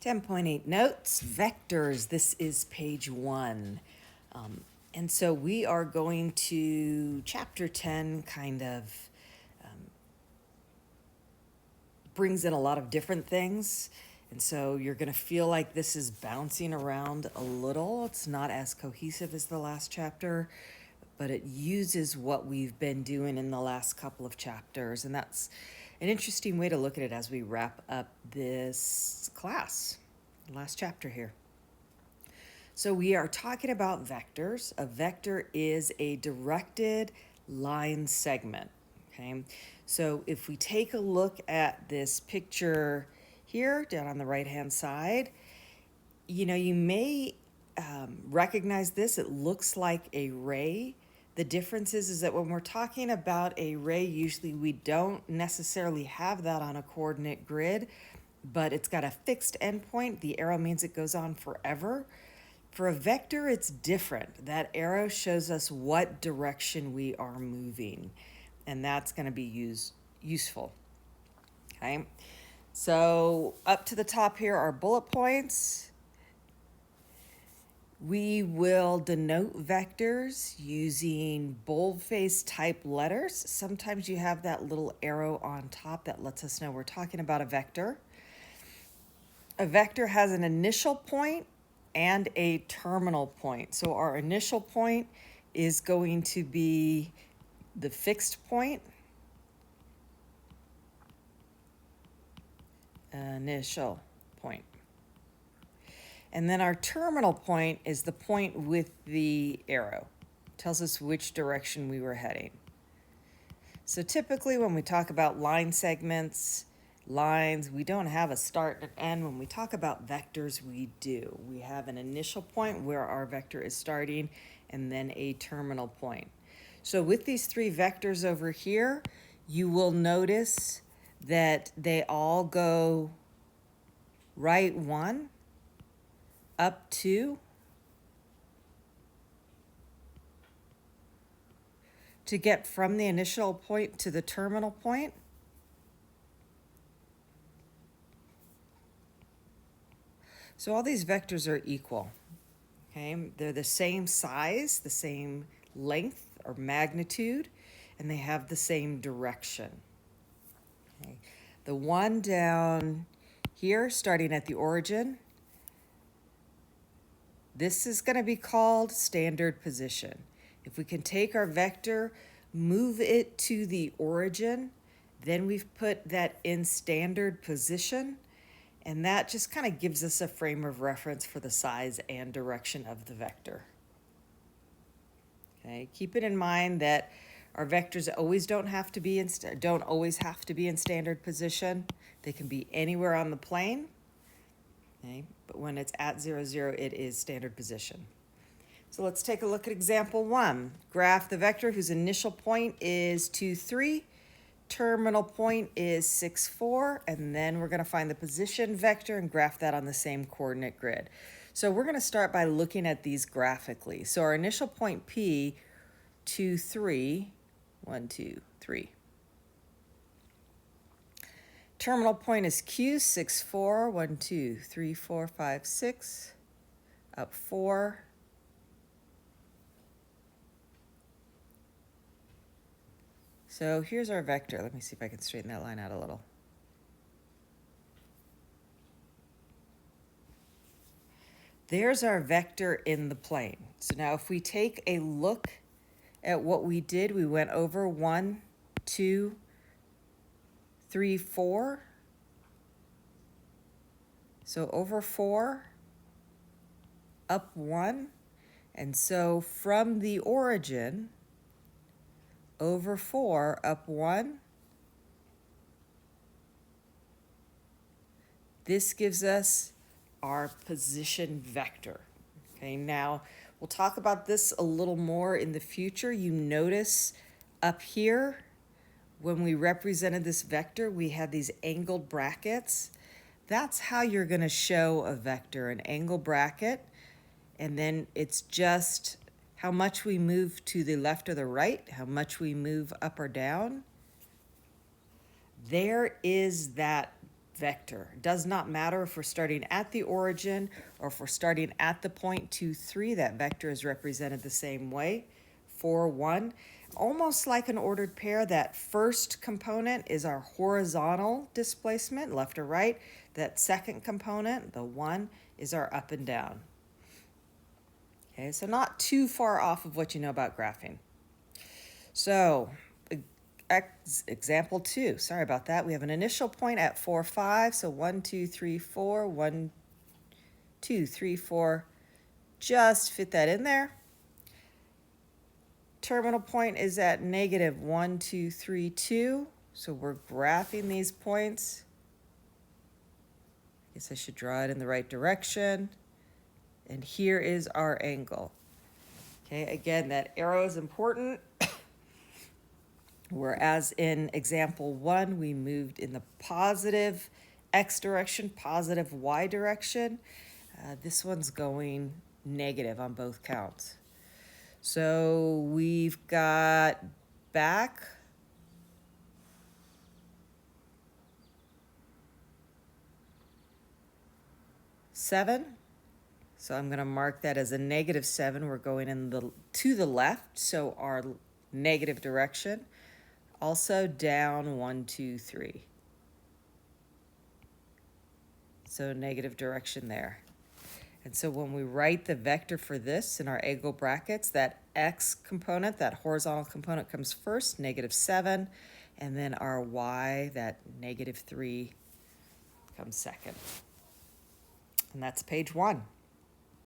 10.8 notes, vectors. This is page 1. And so we are going to chapter 10 kind of brings in a lot of different things. And so you're going to feel like this is bouncing around a little. It's not as cohesive as the last chapter, but it uses what we've been doing in the last couple of chapters. And that's an interesting way to look at it as we wrap up this class, last chapter here. So we are talking about vectors. A vector is a directed line segment, okay? So if we take a look at this picture here down on the right-hand side, you may recognize this. It looks like a ray. The difference is that when we're talking about a ray, usually we don't necessarily have that on a coordinate grid, but it's got a fixed endpoint. The arrow means it goes on forever. For a vector, it's different. That arrow shows us what direction we are moving, and that's going to be useful. Okay, so up to the top here are bullet points. We will denote vectors using boldface type letters. Sometimes you have that little arrow on top that lets us know we're talking about a vector. A vector has an initial point and a terminal point. So our initial point is going to be the fixed point. Initial point. And then our terminal point is the point with the arrow. It tells us which direction we were heading. So typically when we talk about line segments, lines, we don't have a start and an end. When we talk about vectors, we do. We have an initial point where our vector is starting and then a terminal point. So with these three vectors over here, you will notice that they all go right 1, up 2, to get from the initial point to the terminal point. So all these vectors are equal, okay? They're the same size, the same length or magnitude, and they have the same direction. Okay. The one down here, starting at the origin, this is going to be called standard position. If we can take our vector, move it to the origin, then we've put that in standard position. And that just kind of gives us a frame of reference for the size and direction of the vector. Okay, keep it in mind that our vectors don't always have to be in standard position. They can be anywhere on the plane. Okay, but when it's at 0, 0, it is standard position. So let's take a look at example 1. Graph the vector whose initial point is 2, 3. Terminal point is 6, 4, and then we're going to find the position vector and graph that on the same coordinate grid. So we're going to start by looking at these graphically. So our initial point P, 2, 3, 1, 2, 3. Terminal point is Q, 6, 4, 1, 2, 3, 4, 5, 6, up 4. So here's our vector. Let me see if I can straighten that line out a little. There's our vector in the plane. So now if we take a look at what we did, we went over 1, 2, 3, 4. So over 4, up 1. And so from the origin, over 4, up 1. This gives us our position vector. Okay, now we'll talk about this a little more in the future. You notice up here, when we represented this vector, we had these angled brackets. That's how you're going to show a vector, an angle bracket, and then it's just how much we move to the left or the right, how much we move up or down. There is that vector. It does not matter if we're starting at the origin or if we're starting at the point 2, 3, that vector is represented the same way, 4, 1. Almost like an ordered pair, that first component is our horizontal displacement, left or right. That second component, the 1, is our up and down. Okay, so not too far off of what you know about graphing. So, example 2, sorry about that. We have an initial point at 4, 5, so 1, 2, 3, 4, 1, 2, 3, 4. Just fit that in there. Terminal point is at negative 1, 2, 3, 2. So we're graphing these points. I guess I should draw it in the right direction. And here is our angle. Okay, again, that arrow is important. Whereas in example 1, we moved in the positive x direction, positive y direction. This one's going negative on both counts. So we've got back seven. So I'm going to mark that as a negative 7. We're going to the left, so our negative direction. Also down 1, 2, 3. So negative direction there. And so when we write the vector for this in our angle brackets, that x component, that horizontal component comes first, negative 7, and then our y, that negative 3, comes second. And that's page 1.